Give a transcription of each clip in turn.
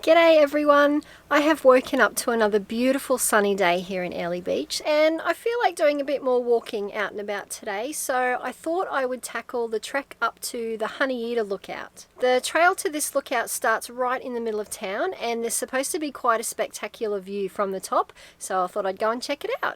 G'day everyone! I have woken up to another beautiful sunny day here in Airlie Beach, and I feel like doing a bit more walking out and about today, so I thought I would tackle the trek up to the Honeyeater Lookout. The trail to this lookout starts right in the middle of town, and there's supposed to be quite a spectacular view from the top, so I thought I'd go and check it out.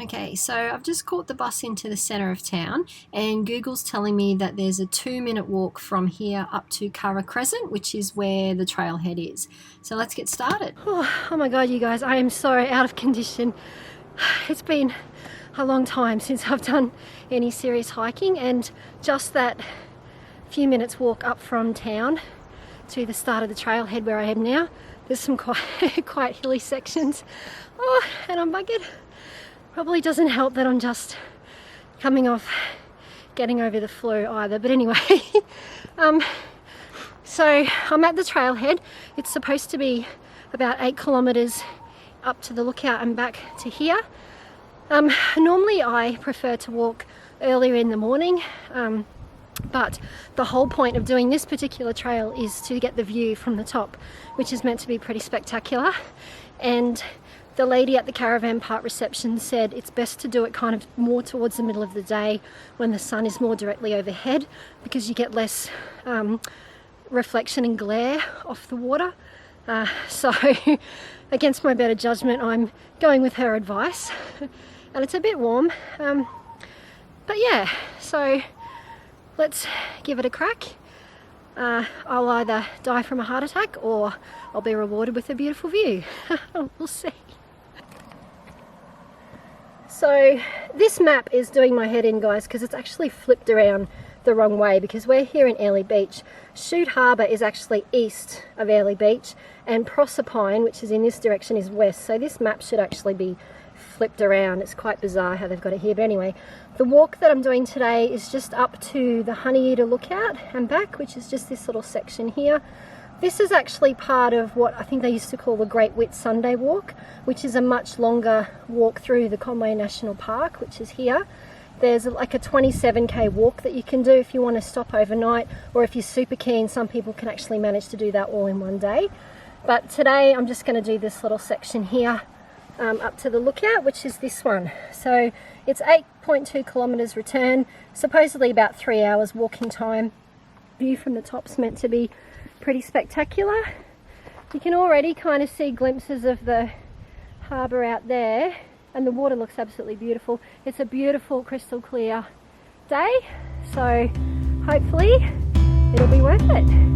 Okay, so I've just caught the bus into the centre of town, and Google's telling me that there's a 2-minute walk from here up to Curra Crescent, which is where the trailhead is. So let's get started. Oh my god, you guys, I am so out of condition. It's been a long time since I've done any serious hiking, and just that few minutes walk up from town to the start of the trailhead where I am now, there's some quite hilly sections. Oh, and I'm buggered. Probably doesn't help that I'm just coming off getting over the flu either, but anyway. So I'm at the trailhead. It's supposed to be about 8 kilometers up to the lookout and back to here. Normally I prefer to walk earlier in the morning, but the whole point of doing this particular trail is to get the view from the top, which is meant to be pretty spectacular. And the lady at the caravan park reception said it's best to do it kind of more towards the middle of the day when the sun is more directly overhead, because you get less reflection and glare off the water. So against my better judgment, I'm going with her advice. And it's a bit warm, but yeah, so let's give it a crack. I'll either die from a heart attack or I'll be rewarded with a beautiful view. We'll see. So this map is doing my head in, guys, because it's actually flipped around the wrong way, because we're here in Airlie Beach. Chute Harbour is actually east of Airlie Beach, and Proserpine, which is in this direction, is west. So this map should actually be flipped around. It's quite bizarre how they've got it here, but anyway, the walk that I'm doing today is just up to the Honeyeater Lookout and back, which is just this little section here. This is actually part of what I think they used to call the Great Whit Sunday Walk, which is a much longer walk through the Conway National Park, which is here. There's like a 27k walk that you can do if you want to stop overnight, or if you're super keen, some people can actually manage to do that all in one day. But today I'm just going to do this little section here up to the lookout, which is this one. So it's 8.2 kilometers return, supposedly about 3 hours walking time. View from the top's meant to be pretty spectacular. You can already kind of see glimpses of the harbour out there, and the water looks absolutely beautiful. It's a beautiful crystal clear day, so hopefully it'll be worth it.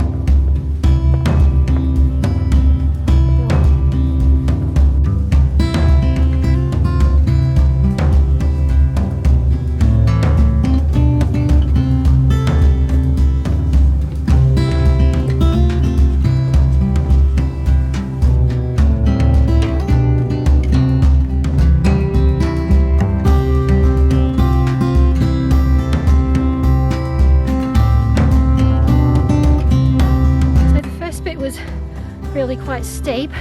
Really quite steep,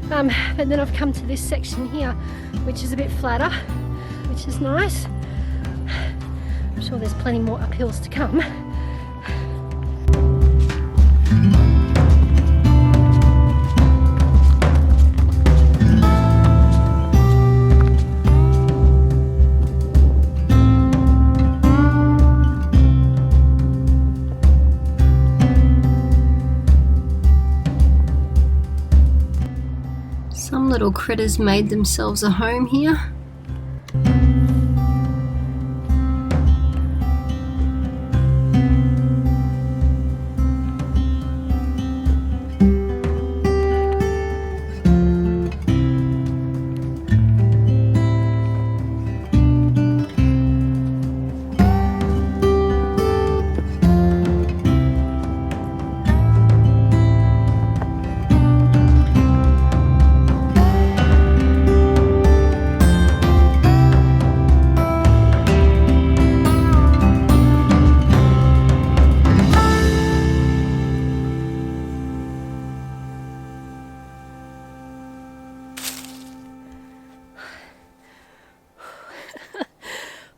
but then I've come to this section here, which is a bit flatter, which is nice. I'm sure there's plenty more uphills to come. Some little critters made themselves a home here.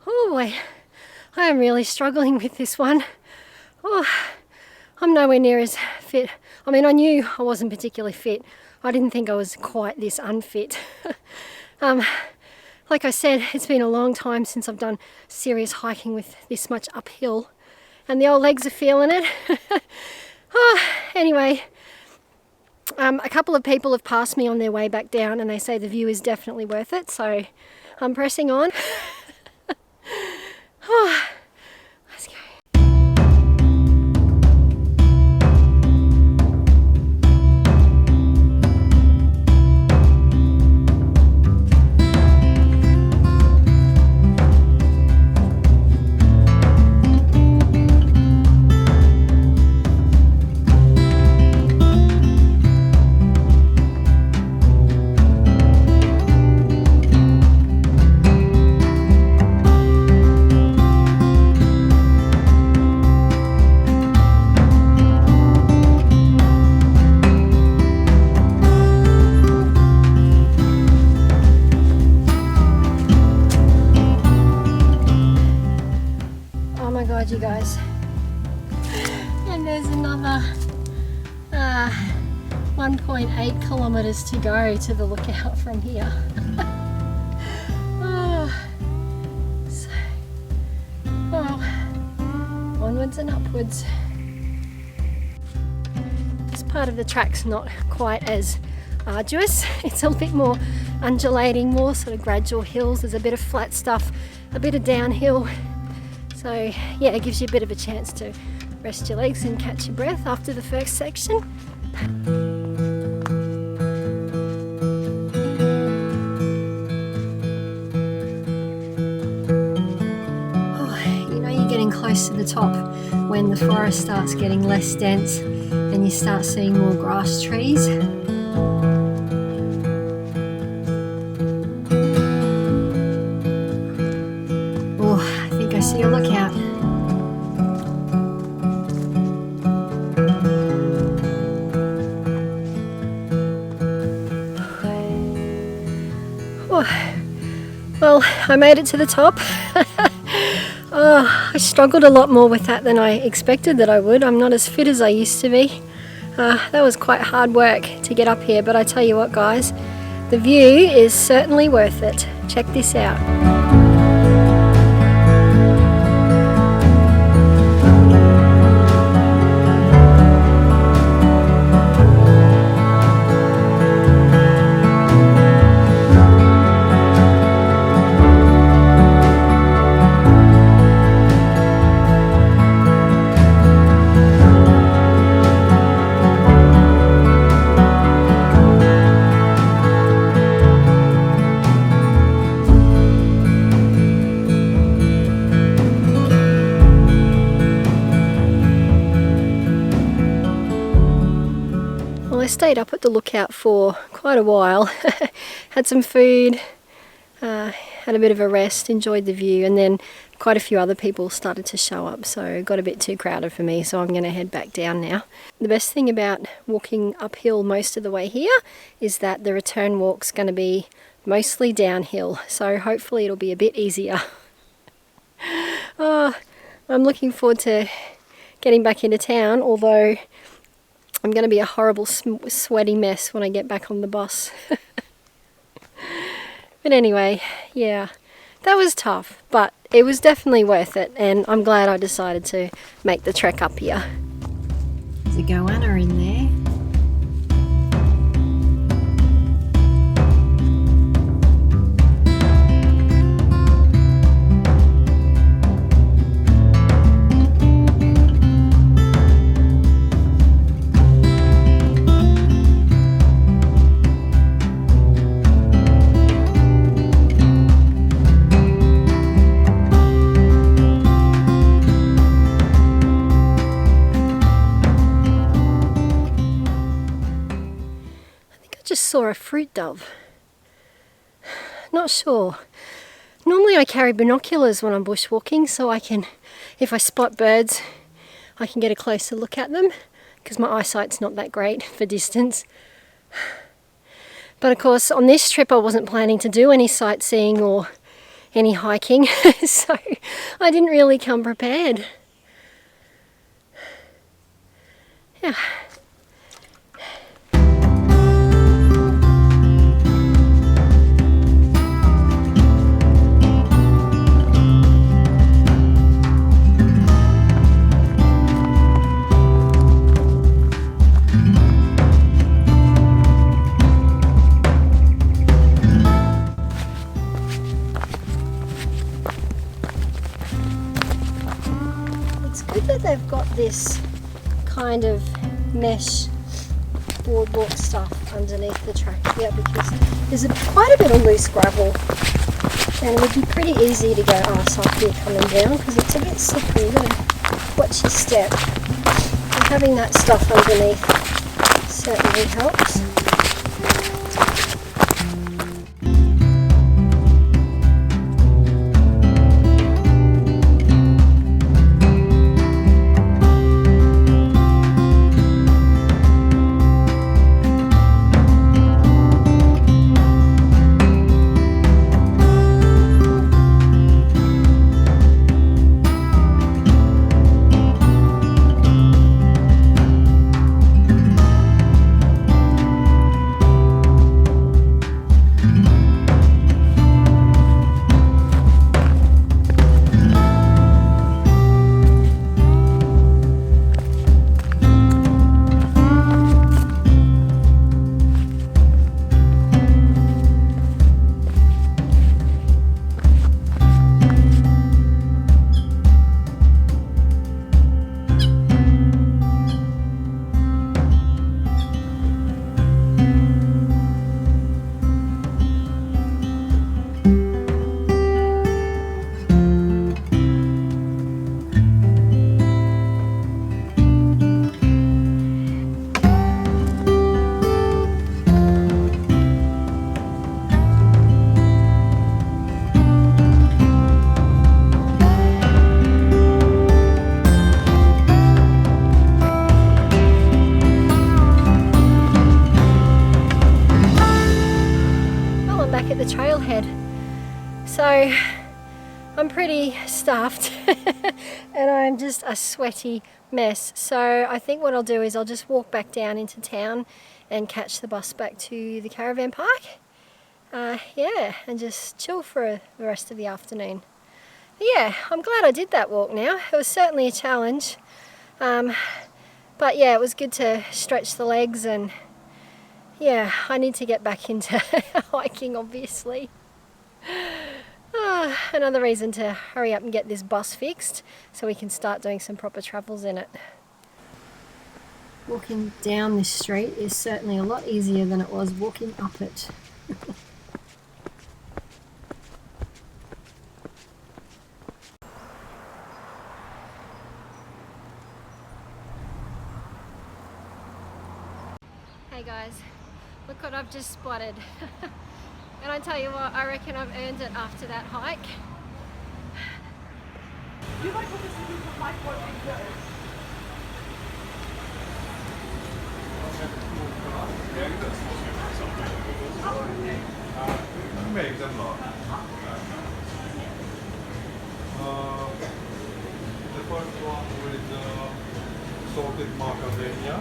Oh boy, I am really struggling with this one. Oh, I'm nowhere near as fit. I mean, I knew I wasn't particularly fit. I didn't think I was quite this unfit. Like I said, it's been a long time since I've done serious hiking with this much uphill, and the old legs are feeling it. Anyway, a couple of people have passed me on their way back down, and they say the view is definitely worth it, so I'm pressing on. Let's go. You guys, and there's another 1.8 kilometers to go to the lookout from here. Onwards and upwards. This part of the track's not quite as arduous. It's a bit more undulating, more sort of gradual hills. There's a bit of flat stuff, a bit of downhill. So yeah, it gives you a bit of a chance to rest your legs and catch your breath after the first section. You know you're getting close to the top when the forest starts getting less dense and you start seeing more grass trees. See your lookout. Well, I made it to the top. I struggled a lot more with that than I expected that I would. I'm not as fit as I used to be. That was quite hard work to get up here, but I tell you what guys, the view is certainly worth it. Check this out. I stayed up at the lookout for quite a while, had some food, had a bit of a rest, enjoyed the view, and then quite a few other people started to show up, so it got a bit too crowded for me, so I'm going to head back down now. The best thing about walking uphill most of the way here is that the return walk's going to be mostly downhill, so hopefully it'll be a bit easier. I'm looking forward to getting back into town, although I'm going to be a horrible sweaty mess when I get back on the bus. But anyway, yeah, that was tough, but it was definitely worth it, and I'm glad I decided to make the trek up here. There's a goanna in there. Saw a fruit dove. Not sure. Normally I carry binoculars when I'm bushwalking, so I can, if I spot birds, I can get a closer look at them, because my eyesight's not that great for distance. But of course on this trip I wasn't planning to do any sightseeing or any hiking, so I didn't really come prepared. Yeah. Good that they've got this kind of mesh boardwalk stuff underneath the track here, because there's quite a bit of loose gravel and it would be pretty easy to go arse up here coming down because it's a bit slippery. You've got to watch your step, and having that stuff underneath certainly helps. At the trailhead, so I'm pretty stuffed and I'm just a sweaty mess, so I think what I'll do is I'll just walk back down into town and catch the bus back to the caravan park, yeah, and just chill for the rest of the afternoon. But yeah, I'm glad I did that walk now. It was certainly a challenge, but yeah, it was good to stretch the legs, and yeah, I need to get back into hiking, obviously. Another reason to hurry up and get this bus fixed so we can start doing some proper travels in it. Walking down this street is certainly a lot easier than it was walking up it. Hey guys, look what I've just spotted. And I tell you what, I reckon I've earned it after that hike. You might want to see my videos. The first one with salted macadamia.